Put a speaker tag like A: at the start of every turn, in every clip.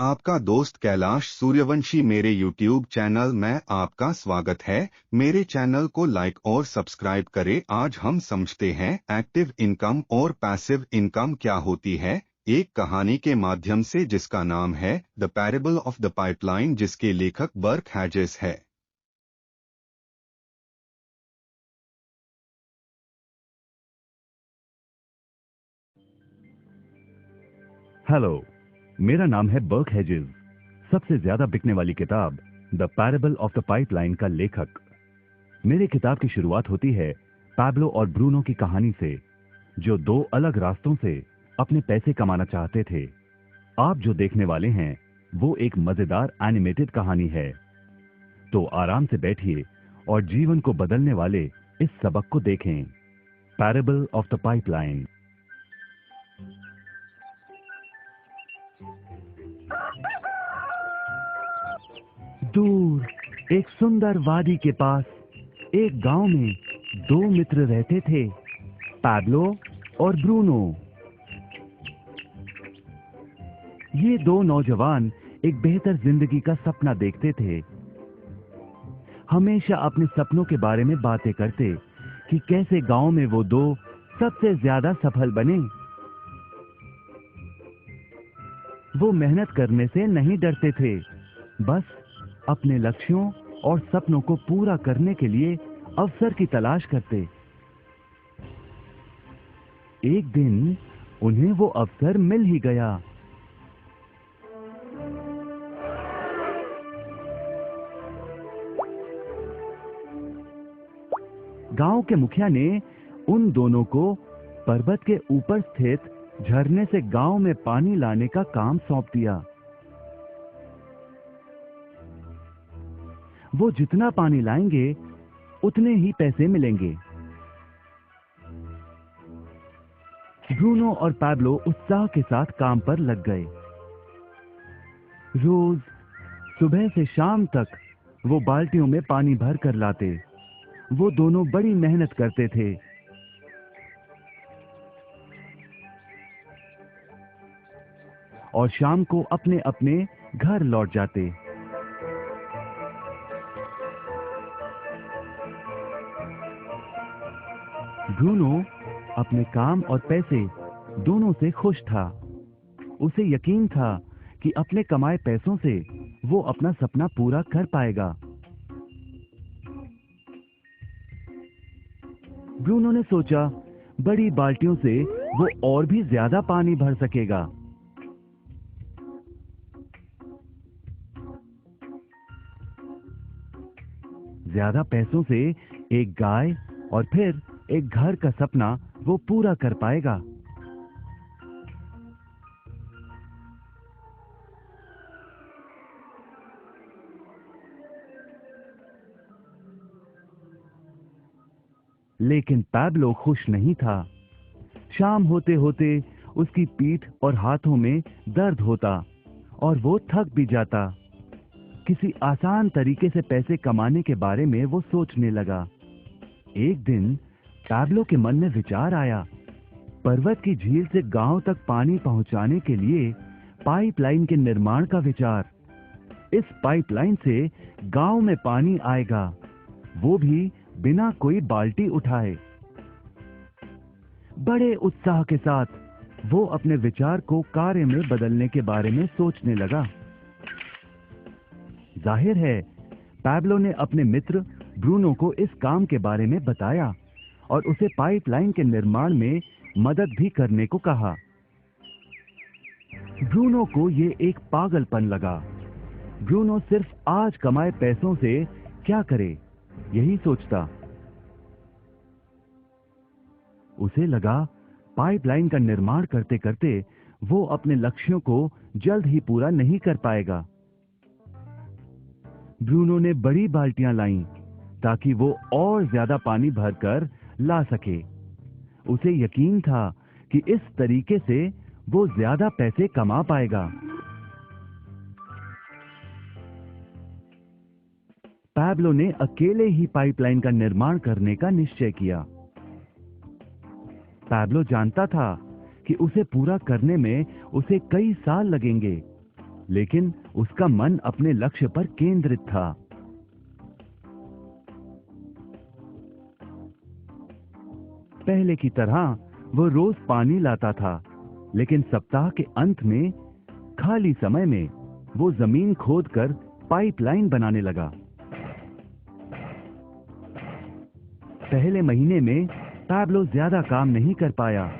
A: आपका दोस्त कैलाश सूर्यवंशी मेरे YouTube चैनल में आपका स्वागत है। मेरे चैनल को लाइक और सब्सक्राइब करें। आज हम समझते हैं एक्टिव इनकम और पैसिव इनकम क्या होती है, एक कहानी के माध्यम से जिसका नाम है the parable of the pipeline, जिसके लेखक बर्क हैजेस है।
B: हेलो, मेरा नाम है बर्क हेजेस। सबसे ज्यादा बिकने वाली किताब the parable of the pipeline का लेखक। मेरे किताब की शुरुआत होती है पैब्लो और ब्रूनो की कहानी से, जो दो अलग रास्तों से अपने पैसे कमाना चाहते थे। आप जो देखने वाले हैं वो एक मजेदार एनिमेटेड कहानी है। तो आराम से बैठिए और जीवन को बदलने वाले इस सबक को देखें, पैरेबल ऑफ द पाइपलाइन। दूर एक सुंदर वादी के पास एक गांव में दो मित्र रहते थे, पैब्लो और ब्रूनो। ये दो नौजवान एक बेहतर जिंदगी का सपना देखते थे। हमेशा अपने सपनों के बारे में बातें करते कि कैसे गांव में वो दो सबसे ज्यादा सफल बने। वो मेहनत करने से नहीं डरते थे, बस अपने लक्ष्यों और सपनों को पूरा करने के लिए अवसर की तलाश करते। एक दिन उन्हें वो अवसर मिल ही गया। गांव के मुखिया ने उन दोनों को पर्वत के ऊपर स्थित झरने से गांव में पानी लाने का काम सौंप दिया। वो जितना पानी लाएंगे उतने ही पैसे मिलेंगे। ब्रूनो और पैब्लो उत्साह के साथ काम पर लग गए। रोज सुबह से शाम तक वो बाल्टियों में पानी भर कर लाते। वो दोनों बड़ी मेहनत करते थे। और शाम को अपने अपने घर लौट जाते। ब्रूनो अपने काम और पैसे दोनों से खुश था। उसे यकीन था कि अपने कमाए पैसों से वो अपना सपना पूरा कर पाएगा। ब्रूनो ने सोचा बड़ी बाल्टियों से वो और भी ज्यादा पानी भर सकेगा। ज्यादा पैसों से एक गाय और फिर एक घर का सपना वो पूरा कर पाएगा। लेकिन पैब्लो खुश नहीं था। शाम होते होते उसकी पीठ और हाथों में दर्द होता और वो थक भी जाता। किसी आसान तरीके से पैसे कमाने के बारे में वो सोचने लगा। एक दिन पैब्लो के मन में विचार आया, पर्वत की झील से गांव तक पानी पहुंचाने के लिए पाइपलाइन के निर्माण का विचार। इस पाइपलाइन से गांव में पानी आएगा, वो भी बिना कोई बाल्टी उठाए। बड़े उत्साह के साथ वो अपने विचार को कार्य में बदलने के बारे में सोचने लगा। जाहिर है पैब्लो ने अपने मित्र ब्रूनो को इस काम के बारे में बताया और उसे पाइपलाइन के निर्माण में मदद भी करने को कहा। ब्रूनो को ये एक पागलपन लगा। ब्रूनो सिर्फ आज कमाए पैसों से क्या करे, यही सोचता। उसे लगा पाइपलाइन का निर्माण करते करते वो अपने लक्ष्यों को जल्द ही पूरा नहीं कर पाएगा। ब्रूनो ने बड़ी बाल्टियां लाईं ताकि वो और ज्यादा पानी भरकर ला सके। उसे यकीन था कि इस तरीके से वो ज्यादा पैसे कमा पाएगा। पैब्लो ने अकेले ही पाइपलाइन का निर्माण करने का निश्चय किया। पैब्लो जानता था कि उसे पूरा करने में उसे कई साल लगेंगे, लेकिन उसका मन अपने लक्ष्य पर केंद्रित था। पहले की तरह वो रोज पानी लाता था, लेकिन सप्ताह के अंत में खाली समय में वो जमीन खोदकर पाइपलाइन बनाने लगा। पहले महीने में पैब्लो ज्यादा काम नहीं कर पाया।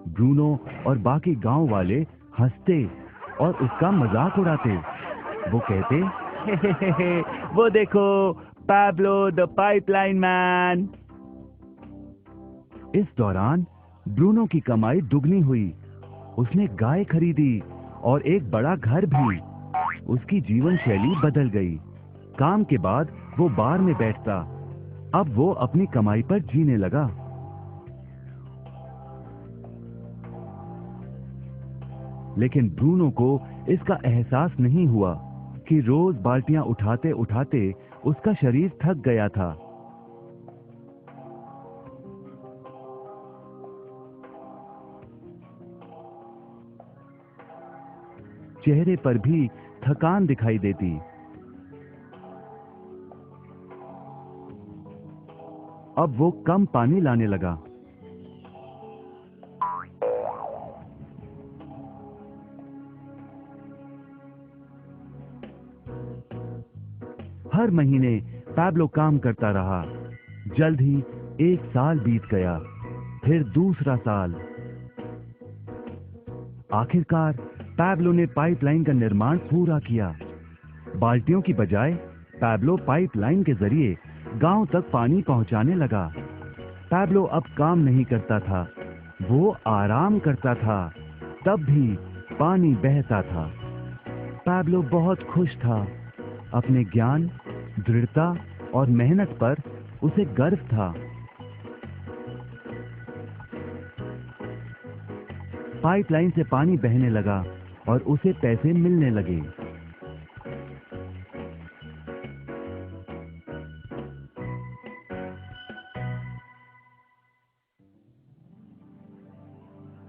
B: ब्रूनो और बाकी गांव वाले हंसते और उसका मजाक उड़ाते। वो कहते, हे, वो देखो पैब्लो द पाइपलाइन मैन। इस दौरान ब्रूनो की कमाई दुगनी हुई। उसने गाय खरीदी और एक बड़ा घर भी। उसकी जीवन शैली बदल गई। काम के बाद वो बार में बैठता। अब वो अपनी कमाई पर जीने लगा। लेकिन ब्रूनो को इसका एहसास नहीं हुआ कि रोज बाल्टियां उठाते उठाते उसका शरीर थक गया था। चेहरे पर भी थकान दिखाई देती। अब वो कम पानी लाने लगा। हर महीने पैब्लो काम करता रहा। जल्द ही एक साल बीत गया, फिर दूसरा साल। आखिरकार पैब्लो ने पाइपलाइन का निर्माण पूरा किया। बाल्टियों की बजाय पैब्लो पाइपलाइन के जरिए गांव तक पानी पहुंचाने लगा। पैब्लो अब काम नहीं करता था, वो आराम करता था। तब भी पानी बहता था। पैब्लो बहुत खुश था। अपने ज्ञान, दृढ़ता और मेहनत पर उसे गर्व था। पाइपलाइन से पानी बहने लगा और उसे पैसे मिलने लगे।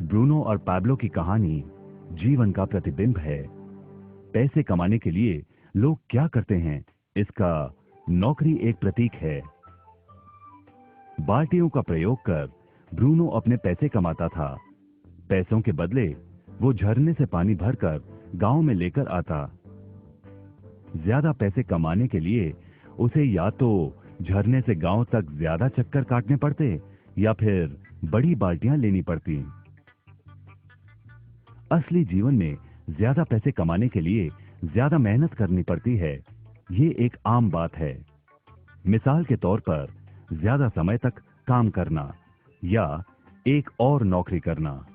B: ब्रूनो और पैब्लो की कहानी जीवन का प्रतिबिंब है। पैसे कमाने के लिए लोग क्या करते हैं, इसका नौकरी एक प्रतीक है। बाल्टियों का प्रयोग कर ब्रूनो अपने पैसे कमाता था। पैसों के बदले वो झरने से पानी भरकर गांव में लेकर आता। ज्यादा पैसे कमाने के लिए उसे या तो झरने से गांव तक ज्यादा चक्कर काटने पड़ते या फिर बड़ी बाल्टियां लेनी पड़ती। असली जीवन में ज्यादा पैसे कमाने के लिए ज्यादा मेहनत करनी पड़ती है। ये एक आम बात है। मिसाल के तौर पर ज्यादा समय तक काम करना या एक और नौकरी करना।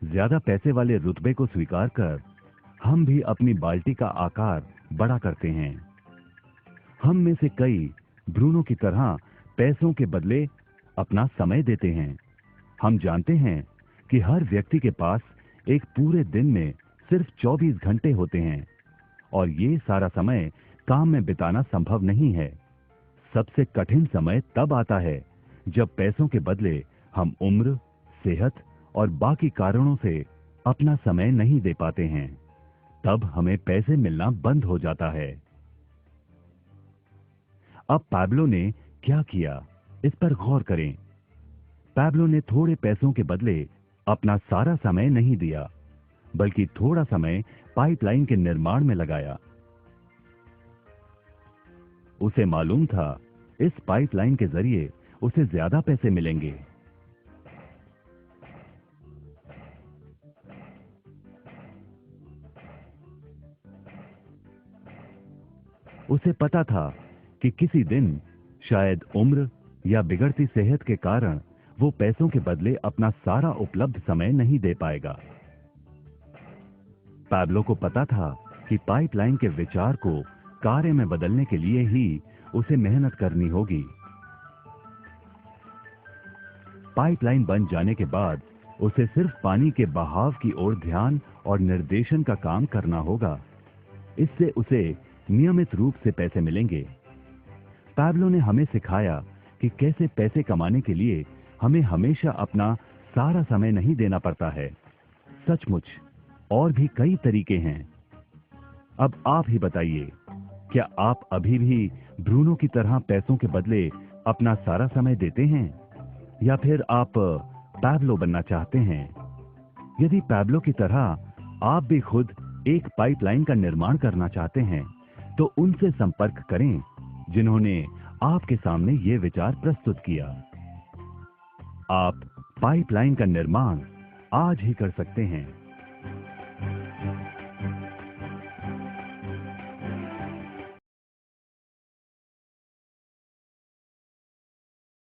B: ज्यादा पैसे वाले रुतबे को स्वीकार कर हम भी अपनी बाल्टी का आकार बड़ा करते हैं। हम में से कई ब्रूनो की तरह पैसों के बदले अपना समय देते हैं। हम जानते हैं कि हर व्यक्ति के पास एक पूरे दिन में सिर्फ 24 घंटे होते हैं और ये सारा समय काम में बिताना संभव नहीं है। सबसे कठिन समय तब आता है जब पैसों के बदले हम उम्र, सेहत और बाकी कारणों से अपना समय नहीं दे पाते हैं। तब हमें पैसे मिलना बंद हो जाता है। अब पैब्लो ने क्या किया, इस पर गौर करें। पैब्लो ने थोड़े पैसों के बदले अपना सारा समय नहीं दिया, बल्कि थोड़ा समय पाइपलाइन के निर्माण में लगाया। उसे मालूम था इस पाइपलाइन के जरिए उसे ज्यादा पैसे मिलेंगे। उसे पता था कि किसी दिन शायद उम्र या बिगड़ती सेहत के कारण वो पैसों के बदले अपना सारा उपलब्ध समय नहीं दे पाएगा। पैब्लो को पता था कि पाइपलाइन के विचार को कार्य में बदलने के लिए ही उसे मेहनत करनी होगी। पाइपलाइन बन जाने के बाद उसे सिर्फ पानी के बहाव की ओर ध्यान और निर्देशन का काम करना होगा। इससे उसे नियमित रूप से पैसे मिलेंगे। पैब्लो ने हमें सिखाया कि कैसे पैसे कमाने के लिए हमें हमेशा अपना सारा समय नहीं देना पड़ता है। सचमुच और भी कई तरीके हैं। अब आप ही बताइए, क्या आप अभी भी ब्रूनो की तरह पैसों के बदले अपना सारा समय देते हैं, या फिर आप पैब्लो बनना चाहते हैं? यदि पैब्लो की तरह आप भी खुद एक पाइपलाइन का निर्माण करना चाहते हैं, तो उनसे संपर्क करें जिन्होंने आपके सामने ये विचार प्रस्तुत किया। आप पाइपलाइन का निर्माण आज ही कर सकते हैं।